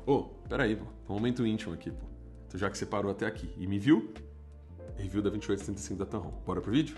Ô, peraí, pô. Um momento íntimo aqui, pô. Então, já que você parou até aqui e me viu, review da 2875 da Tamron. Bora pro vídeo?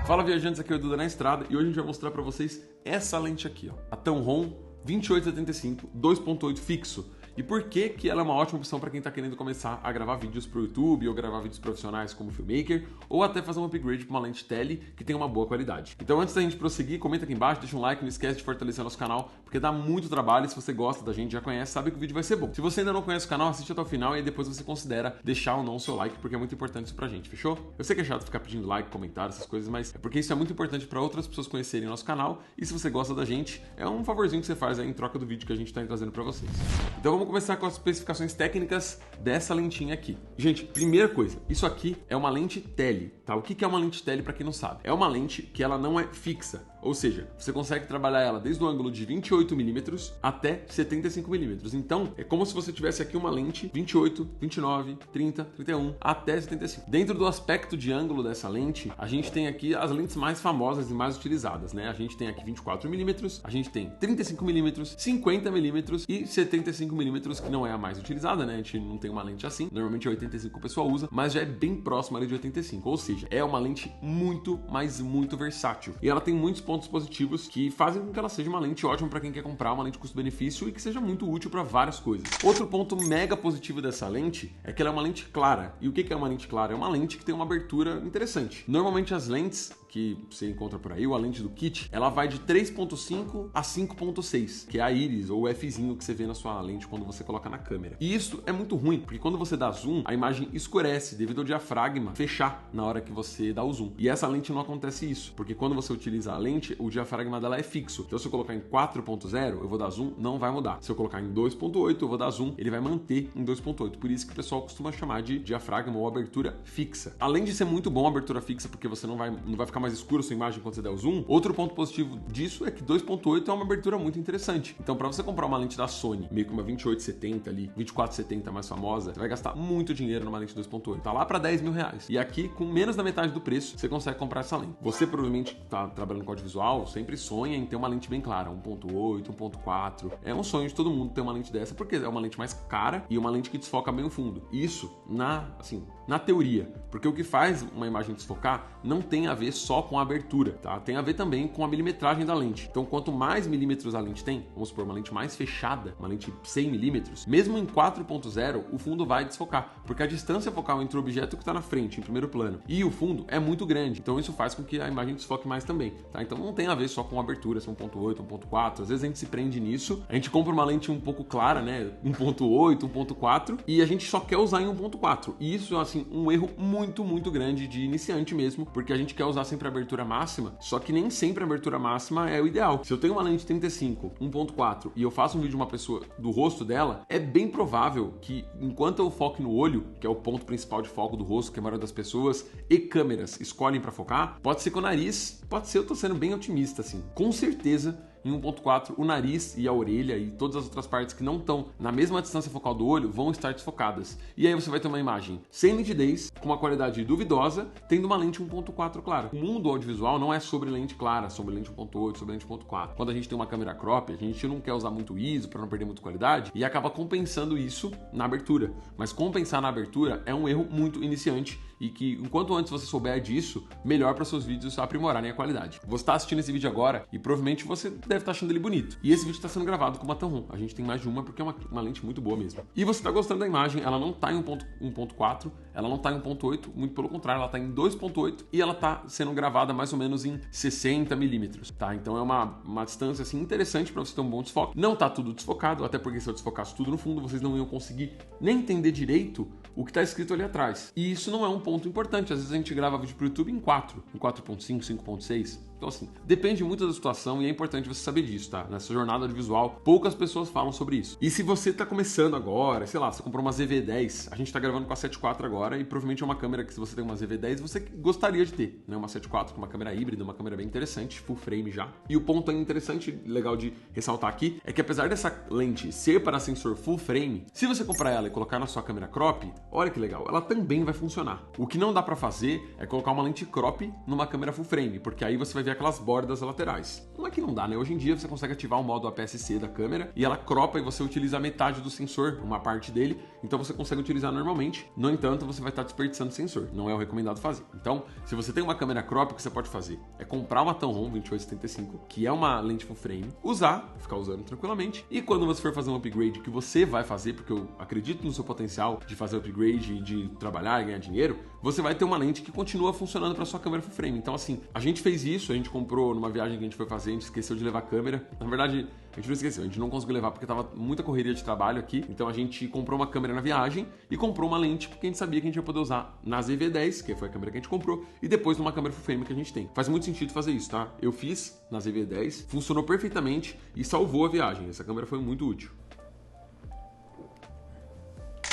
Fala, viajantes, aqui é o Duda na estrada e hoje a gente vai mostrar pra vocês essa lente aqui, ó. A Tamron 2875 2.8 fixo. E por que que ela é uma ótima opção para quem está querendo começar a gravar vídeos para o YouTube ou gravar vídeos profissionais como filmmaker ou até fazer um upgrade para uma lente tele que tem uma boa qualidade. Então antes da gente prosseguir, comenta aqui embaixo, deixa um like, não esquece de fortalecer nosso canal porque dá muito trabalho e se você gosta da gente, já conhece, sabe que o vídeo vai ser bom. Se você ainda não conhece o canal, assiste até o final e aí depois você considera deixar ou não o seu like porque é muito importante isso pra gente, fechou? Eu sei que é chato ficar pedindo like, comentário, essas coisas, mas é porque isso é muito importante para outras pessoas conhecerem nosso canal e se você gosta da gente, é um favorzinho que você faz aí em troca do vídeo que a gente está trazendo para vocês. Então vamos começar com as especificações técnicas dessa lentinha aqui. Gente, primeira coisa, isso aqui é uma lente tele, tá? O que é uma lente tele para quem não sabe? É uma lente que ela não é fixa, ou seja, você consegue trabalhar ela desde o ângulo de 28mm até 75mm. Então, é como se você tivesse aqui uma lente 28, 29, 30, 31 até 75. Dentro do aspecto de ângulo dessa lente, a gente tem aqui as lentes mais famosas e mais utilizadas, né? A gente tem aqui 24mm, a gente tem 35mm, 50mm e 75mm, que não é a mais utilizada, né? A gente não tem uma lente assim. Normalmente é 85 que o pessoal usa, mas já é bem próxima ali de 85. Ou seja, é uma lente muito, mas muito versátil. E ela tem muitos pontos positivos que fazem com que ela seja uma lente ótima para quem quer comprar uma lente custo-benefício e que seja muito útil para várias coisas. Outro ponto mega positivo dessa lente é que ela é uma lente clara. E o que é uma lente clara? É uma lente que tem uma abertura interessante. Normalmente as lentes que você encontra por aí, ou a lente do kit, ela vai de 3.5 a 5.6, que é a íris ou o Fzinho que você vê na sua lente quando você coloca na câmera. E isso é muito ruim, porque quando você dá zoom, a imagem escurece devido ao diafragma fechar na hora que você dá o zoom. E essa lente não acontece isso, porque quando você utiliza a lente, o diafragma dela é fixo. Então se eu colocar em 4.0, eu vou dar zoom, não vai mudar. Se eu colocar em 2.8, eu vou dar zoom, ele vai manter em 2.8. Por isso que o pessoal costuma chamar de diafragma ou abertura fixa. Além de ser muito bom a abertura fixa, porque você não vai ficar mais escuro a sua imagem quando você der o zoom, outro ponto positivo disso é que 2.8 é uma abertura muito interessante. Então para você comprar uma lente da Sony, meio que uma 2870 ali, 2470 mais famosa, você vai gastar muito dinheiro numa lente 2.8. Tá lá para 10 mil reais. E aqui, com menos da metade do preço, você consegue comprar essa lente. Você provavelmente tá trabalhando com audiovisual, sempre sonha em ter uma lente bem clara, 1.8, 1.4. É um sonho de todo mundo ter uma lente dessa, porque é uma lente mais cara e uma lente que desfoca bem o fundo. Isso na teoria, porque o que faz uma imagem desfocar não tem a ver só com a abertura, tá? Tem a ver também com a milimetragem da lente. Então, quanto mais milímetros a lente tem, vamos supor, uma lente mais fechada, uma lente 100mm, mesmo em 4.0, o fundo vai desfocar, porque a distância focal entre o objeto que está na frente, em primeiro plano, e o fundo é muito grande. Então, isso faz com que a imagem desfoque mais também, tá? Então, não tem a ver só com a abertura, se é 1.8, 1.4. Às vezes a gente se prende nisso, a gente compra uma lente um pouco clara, né? 1.8, 1.4, e a gente só quer usar em 1.4. E isso, assim, um erro muito, muito grande de iniciante mesmo, porque a gente quer usar sempre a abertura máxima, só que nem sempre a abertura máxima é o ideal. Se eu tenho uma lente 35, 1.4 e eu faço um vídeo de uma pessoa do rosto dela, é bem provável que enquanto eu foque no olho, que é o ponto principal de foco do rosto, que a maioria das pessoas e câmeras escolhem para focar, pode ser que o nariz, eu tô sendo bem otimista assim, com certeza em 1.4, o nariz e a orelha e todas as outras partes que não estão na mesma distância focal do olho vão estar desfocadas. E aí você vai ter uma imagem sem nitidez, com uma qualidade duvidosa, tendo uma lente 1.4 clara. O mundo audiovisual não é sobre lente clara, sobre lente 1.8, sobre lente 1.4. Quando a gente tem uma câmera crop, a gente não quer usar muito ISO para não perder muito qualidade e acaba compensando isso na abertura. Mas compensar na abertura é um erro muito iniciante e que, enquanto antes você souber disso, melhor para seus vídeos aprimorarem a qualidade. Você está assistindo esse vídeo agora e provavelmente você deve estar achando ele bonito. E esse vídeo está sendo gravado com uma Tamron. A gente tem mais de uma porque é uma lente muito boa mesmo. E você está gostando da imagem, ela não está em 1.4, ela não está em 1.8, muito pelo contrário, ela está em 2.8 e ela está sendo gravada mais ou menos em 60mm, tá? Então é uma distância assim interessante para você ter um bom desfoque. Não está tudo desfocado, até porque se eu desfocasse tudo no fundo, vocês não iam conseguir nem entender direito o que está escrito ali atrás. E isso não é um ponto importante. Às vezes a gente grava vídeo para o YouTube em 4.5, 5.6. Então, assim, depende muito da situação e é importante você saber disso, tá? Nessa jornada audiovisual, poucas pessoas falam sobre isso. E se você tá começando agora, sei lá, você comprou uma ZV-10, a gente tá gravando com a 7.4 agora e provavelmente é uma câmera que, se você tem uma ZV-10, você gostaria de ter, né? Uma 7.4 com uma câmera híbrida, uma câmera bem interessante, full frame já. E o ponto interessante, legal de ressaltar aqui, é que apesar dessa lente ser para sensor full frame, se você comprar ela e colocar na sua câmera crop, olha que legal, ela também vai funcionar. O que não dá pra fazer é colocar uma lente crop numa câmera full frame, porque aí você vai ver vê aquelas bordas laterais. Não é que não dá, né? Hoje em dia você consegue ativar o modo APS-C da câmera e ela cropa e você utiliza metade do sensor, uma parte dele, então você consegue utilizar normalmente. No entanto, você vai estar desperdiçando sensor, não é o recomendado fazer. Então, se você tem uma câmera crop, o que você pode fazer é comprar uma Tamron 2875, que é uma lente full frame, usar, ficar usando tranquilamente, e quando você for fazer um upgrade que você vai fazer, porque eu acredito no seu potencial de fazer upgrade e de trabalhar e ganhar dinheiro, você vai ter uma lente que continua funcionando para sua câmera full frame. Então, assim, a gente fez isso, a gente comprou numa viagem que a gente foi fazer, a gente esqueceu de levar a câmera. Na verdade, a gente não esqueceu, a gente não conseguiu levar porque tava muita correria de trabalho aqui. Então a gente comprou uma câmera na viagem e comprou uma lente porque a gente sabia que a gente ia poder usar na ZV-10, que foi a câmera que a gente comprou, e depois numa câmera full frame que a gente tem. Faz muito sentido fazer isso, tá? Eu fiz na ZV-10, funcionou perfeitamente e salvou a viagem. Essa câmera foi muito útil.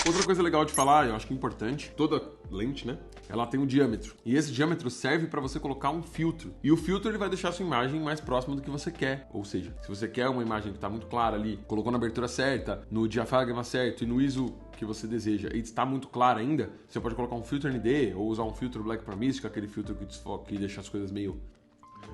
Outra coisa legal de falar, eu acho que é importante, toda lente, né? Ela tem um diâmetro. E esse diâmetro serve para você colocar um filtro. E o filtro ele vai deixar a sua imagem mais próxima do que você quer. Ou seja, se você quer uma imagem que está muito clara ali, colocou na abertura certa, no diafragma certo e no ISO que você deseja e está muito clara ainda, você pode colocar um filtro ND ou usar um filtro Black Promise, que é aquele filtro que desfoca e deixa as coisas meio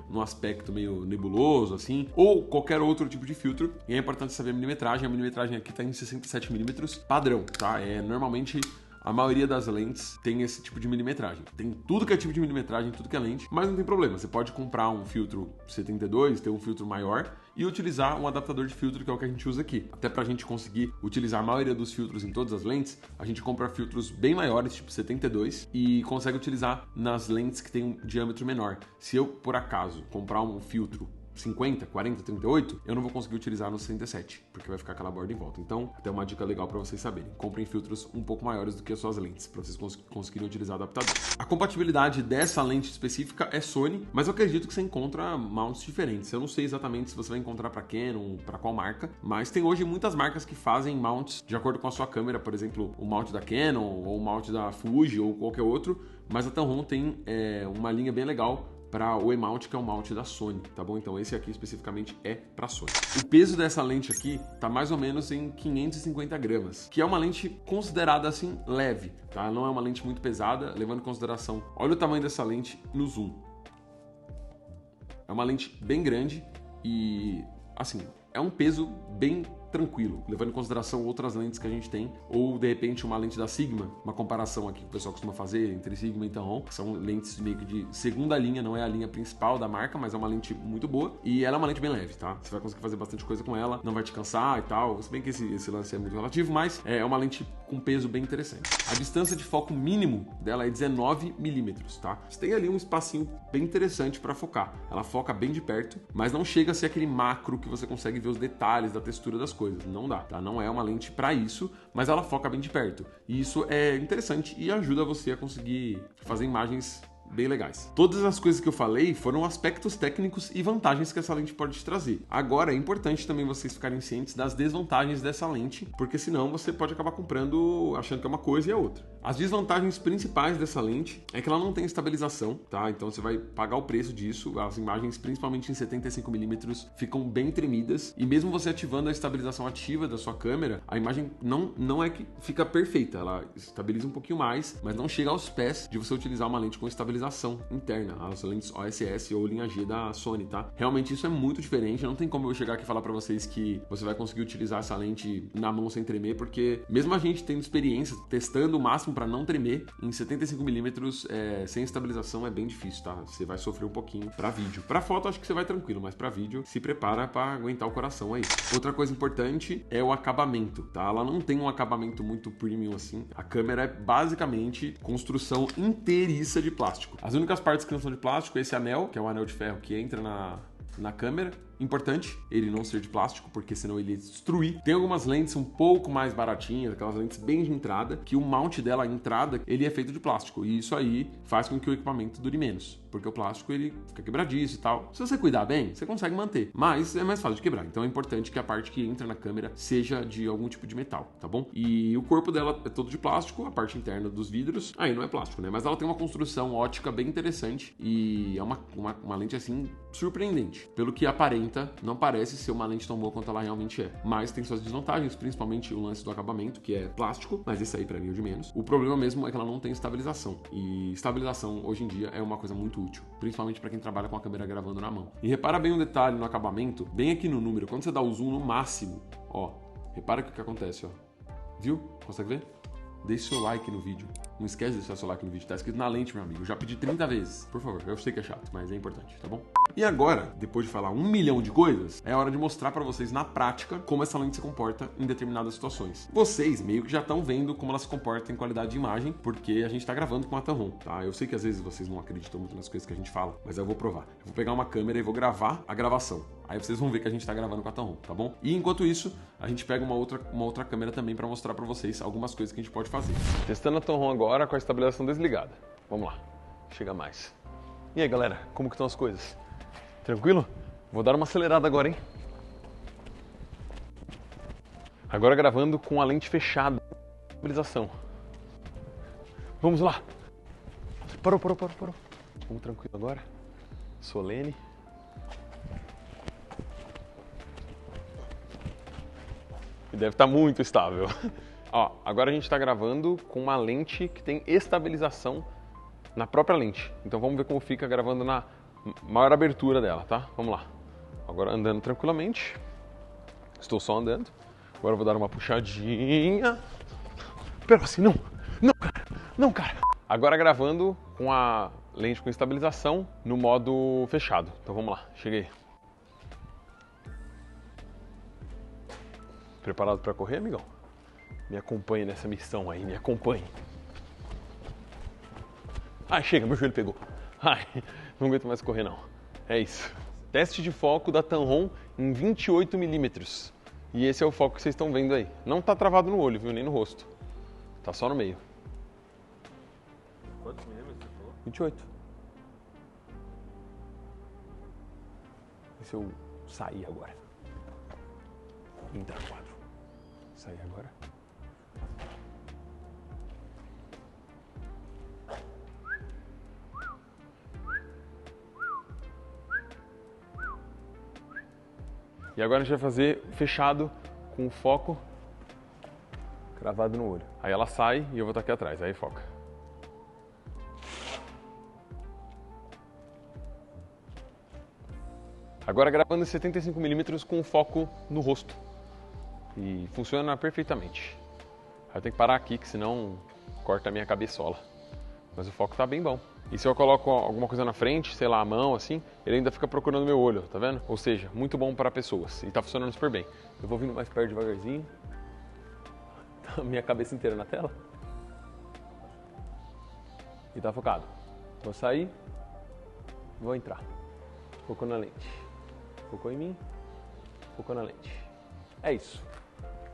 num aspecto meio nebuloso, assim, ou qualquer outro tipo de filtro. E é importante saber a milimetragem. A milimetragem aqui está em 67mm padrão, tá? Normalmente a maioria das lentes tem esse tipo de milimetragem. Tem tudo que é tipo de milimetragem, tudo que é lente, mas não tem problema. Você pode comprar um filtro 72, ter um filtro maior e utilizar um adaptador de filtro, que é o que a gente usa aqui. Até pra gente conseguir utilizar a maioria dos filtros em todas as lentes, a gente compra filtros bem maiores, tipo 72, e consegue utilizar nas lentes que tem um diâmetro menor. Se eu, por acaso, comprar um filtro 50, 40, 38, eu não vou conseguir utilizar no 67, porque vai ficar aquela borda em volta. Então, até uma dica legal para vocês saberem. Comprem filtros um pouco maiores do que as suas lentes, para vocês conseguirem utilizar o adaptador. A compatibilidade dessa lente específica é Sony, mas eu acredito que você encontra mounts diferentes. Eu não sei exatamente se você vai encontrar para Canon, para qual marca, mas tem hoje muitas marcas que fazem mounts de acordo com a sua câmera, por exemplo, o mount da Canon, ou o mount da Fuji, ou qualquer outro, mas a Tamron tem uma linha bem legal para o E-mount, que é o mount da Sony, tá bom? Então esse aqui especificamente é para Sony. O peso dessa lente aqui tá mais ou menos em 550 gramas, que é uma lente considerada assim leve, tá? Não é uma lente muito pesada, levando em consideração, olha o tamanho dessa lente no zoom. É uma lente bem grande e, assim, é um peso bem tranquilo, levando em consideração outras lentes que a gente tem, ou de repente uma lente da Sigma, uma comparação aqui que o pessoal costuma fazer entre Sigma e Tamron, que são lentes meio que de segunda linha, não é a linha principal da marca, mas é uma lente muito boa e ela é uma lente bem leve, tá? Você vai conseguir fazer bastante coisa com ela, não vai te cansar e tal, se bem que esse lance é muito relativo, mas é uma lente com peso bem interessante. A distância de foco mínimo dela é 19mm, tá? Você tem ali um espacinho bem interessante para focar. Ela foca bem de perto, mas não chega a ser aquele macro que você consegue ver os detalhes da textura das coisas. Não dá, tá? Não é uma lente para isso, mas ela foca bem de perto. E isso é interessante e ajuda você a conseguir fazer imagens bem legais. Todas as coisas que eu falei foram aspectos técnicos e vantagens que essa lente pode te trazer. Agora, é importante também vocês ficarem cientes das desvantagens dessa lente, porque senão você pode acabar comprando achando que é uma coisa e é outra. As desvantagens principais dessa lente é que ela não tem estabilização, tá? Então você vai pagar o preço disso. As imagens, principalmente em 75mm, ficam bem tremidas e mesmo você ativando a estabilização ativa da sua câmera, a imagem não é que fica perfeita, ela estabiliza um pouquinho mais, mas não chega aos pés de você utilizar uma lente com estabilização interna, as lentes OSS ou linha G da Sony, tá? Realmente isso é muito diferente, não tem como eu chegar aqui e falar pra vocês que você vai conseguir utilizar essa lente na mão sem tremer, porque mesmo a gente tendo experiência, testando o máximo pra não tremer, em 75mm sem estabilização é bem difícil, tá? Você vai sofrer um pouquinho pra vídeo. Pra foto acho que você vai tranquilo, mas pra vídeo se prepara pra aguentar o coração aí. Outra coisa importante é o acabamento, tá? Ela não tem um acabamento muito premium assim, a câmera é basicamente construção inteiriça de plástico. As únicas partes que não são de plástico é esse anel, que é um anel de ferro que entra na câmera. Importante ele não ser de plástico, porque senão ele ia destruir. Tem algumas lentes um pouco mais baratinhas, aquelas lentes bem de entrada, que o mount dela, a entrada, ele é feito de plástico. E isso aí faz com que o equipamento dure menos, porque o plástico ele fica quebradiço e tal. Se você cuidar bem, você consegue manter, mas é mais fácil de quebrar. Então é importante que a parte que entra na câmera seja de algum tipo de metal, tá bom? E o corpo dela é todo de plástico, a parte interna dos vidros, aí não é plástico, né? Mas ela tem uma construção ótica bem interessante e é uma lente assim surpreendente. Pelo que aparenta, não parece ser uma lente tão boa quanto ela realmente é. Mas tem suas desvantagens, principalmente o lance do acabamento, que é plástico, mas esse aí pra mim é o de menos. O problema mesmo é que ela não tem estabilização. E estabilização, hoje em dia, é uma coisa muito muito útil, principalmente para quem trabalha com a câmera gravando na mão. E repara bem um detalhe no acabamento, bem aqui no número, quando você dá o zoom no máximo, ó, repara o que acontece, ó. Viu? Consegue ver? Deixe seu like no vídeo. Não esquece de deixar seu like no vídeo. Tá escrito na lente, meu amigo. Eu já pedi 30 vezes. Por favor, eu sei que é chato, mas é importante, tá bom? E agora, depois de falar 1 milhão de coisas, é hora de mostrar pra vocês na prática como essa lente se comporta em determinadas situações. Vocês meio que já estão vendo como ela se comporta em qualidade de imagem, porque a gente tá gravando com a Tamron, tá? Eu sei que às vezes vocês não acreditam muito nas coisas que a gente fala, mas eu vou provar. Eu vou pegar uma câmera e vou gravar a gravação. Aí vocês vão ver que a gente tá gravando com a Tamron, tá bom? E enquanto isso, a gente pega uma outra câmera também pra mostrar pra vocês algumas coisas que a gente pode fazer. Testando a Tamron agora com a estabilização desligada. Vamos lá. Chega mais. E aí, galera, como que estão as coisas? Tranquilo? Vou dar uma acelerada agora, hein? Agora gravando com a lente fechada. Estabilização. Vamos lá. Parou. Vamos tranquilo agora. Solene. E deve estar muito estável. Ó, agora a gente está gravando com uma lente que tem estabilização na própria lente. Então vamos ver como fica gravando na maior abertura dela, tá? Vamos lá. Agora andando tranquilamente. Estou só andando. Agora eu vou dar uma puxadinha. Pera assim, não, cara. Agora gravando com a lente com estabilização no modo fechado. Então vamos lá, cheguei. Preparado para correr, amigão? Me acompanhe nessa missão aí, me acompanhe. Ai, chega, meu joelho pegou. Ai, não aguento mais correr não. É isso. Teste de foco da Tamron em 28mm. E esse é o foco que vocês estão vendo aí. Não tá travado no olho, viu? Nem no rosto. Tá só no meio. Quantos milímetros você falou? 28. E se eu sair agora? Entrar no quadro. Sair agora. E agora a gente vai fazer fechado com o foco cravado no olho. Aí ela sai e eu vou estar aqui atrás, aí foca. Agora gravando em 75mm com o foco no rosto. E funciona perfeitamente. Aí eu tenho que parar aqui, que senão corta a minha cabeçola. Mas o foco tá bem bom. E se eu coloco alguma coisa na frente, sei lá, a mão, assim, ele ainda fica procurando meu olho, tá vendo? Ou seja, muito bom para pessoas. E tá funcionando super bem. Eu vou vindo mais perto devagarzinho. Tá a minha cabeça inteira na tela. E tá focado. Vou sair. Vou entrar. Focou na lente. Focou em mim. Focou na lente. É isso.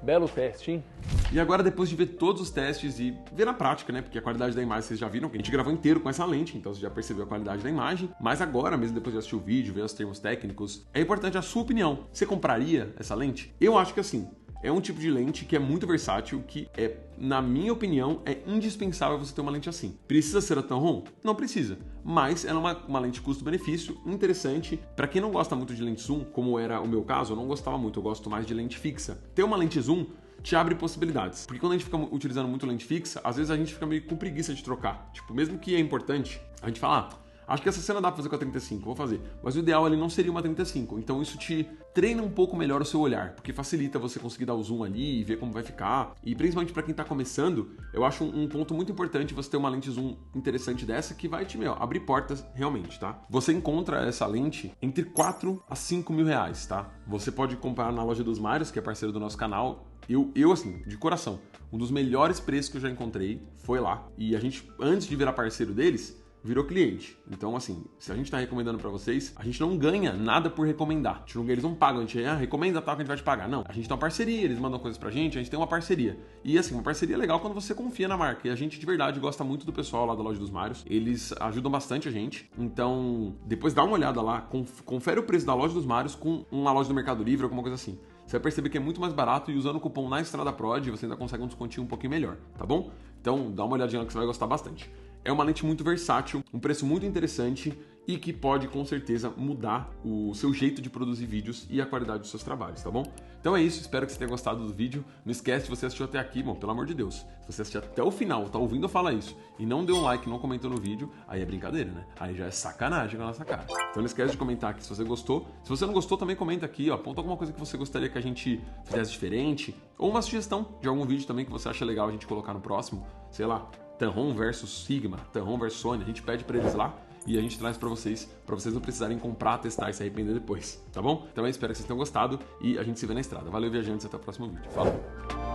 Belo teste, hein? E agora, depois de ver todos os testes e ver na prática, né? Porque a qualidade da imagem vocês já viram, que a gente gravou inteiro com essa lente, então você já percebeu a qualidade da imagem. Mas agora, mesmo depois de assistir o vídeo, ver os termos técnicos, é importante a sua opinião. Você compraria essa lente? Eu acho que assim, é um tipo de lente que é muito versátil, que é, na minha opinião, é indispensável você ter uma lente assim. Precisa ser a Tamron? Não precisa. Mas ela é uma lente custo-benefício interessante. Para quem não gosta muito de lente zoom, como era o meu caso, eu não gostava muito, eu gosto mais de lente fixa. Ter uma lente zoom te abre possibilidades. Porque quando a gente fica utilizando muito lente fixa, às vezes a gente fica meio com preguiça de trocar. Tipo, mesmo que é importante, a gente fala, acho que essa cena dá pra fazer com a 35, vou fazer. Mas o ideal ali não seria uma 35. Então isso te treina um pouco melhor o seu olhar, porque facilita você conseguir dar o zoom ali e ver como vai ficar. E principalmente pra quem tá começando, eu acho um ponto muito importante você ter uma lente zoom interessante dessa que vai te, abrir portas realmente, tá? Você encontra essa lente entre 4 a 5 mil reais, tá? Você pode comprar na loja dos Marios, que é parceiro do nosso canal. Eu, assim, de coração, um dos melhores preços que eu já encontrei foi lá. E a gente, antes de virar parceiro deles, virou cliente. Então, assim, se a gente tá recomendando pra vocês, a gente não ganha nada por recomendar. Eles não pagam, a gente recomenda tal que a gente vai te pagar. Não, a gente tem uma parceria, eles mandam coisas pra gente, a gente tem uma parceria. E assim, uma parceria legal quando você confia na marca. E a gente, de verdade, gosta muito do pessoal lá da loja dos Marios. Eles ajudam bastante a gente. Então, depois dá uma olhada lá, confere o preço da loja dos Marios com uma loja do Mercado Livre, alguma coisa assim. Você vai perceber que é muito mais barato e usando o cupom na Estrada Prod você ainda consegue um descontinho um pouquinho melhor, tá bom? Então dá uma olhadinha lá que você vai gostar bastante. É uma lente muito versátil, um preço muito interessante e que pode com certeza mudar o seu jeito de produzir vídeos e a qualidade dos seus trabalhos, tá bom? Então é isso, espero que você tenha gostado do vídeo. Não esquece, se você assistiu até aqui, bom, pelo amor de Deus, se você assistiu até o final, tá ouvindo eu falar isso e não deu um like, não comentou no vídeo, aí é brincadeira, né? Aí já é sacanagem com a nossa cara. Então não esquece de comentar aqui se você gostou. Se você não gostou, também comenta aqui, ó, aponta alguma coisa que você gostaria que a gente fizesse diferente, ou uma sugestão de algum vídeo também que você acha legal a gente colocar no próximo, sei lá, Tanron versus Sigma, Tanron versus Sony, a gente pede pra eles lá e a gente traz pra vocês não precisarem comprar, testar e se arrepender depois, tá bom? Então eu espero que vocês tenham gostado e a gente se vê na estrada. Valeu, viajantes, até o próximo vídeo. Falou!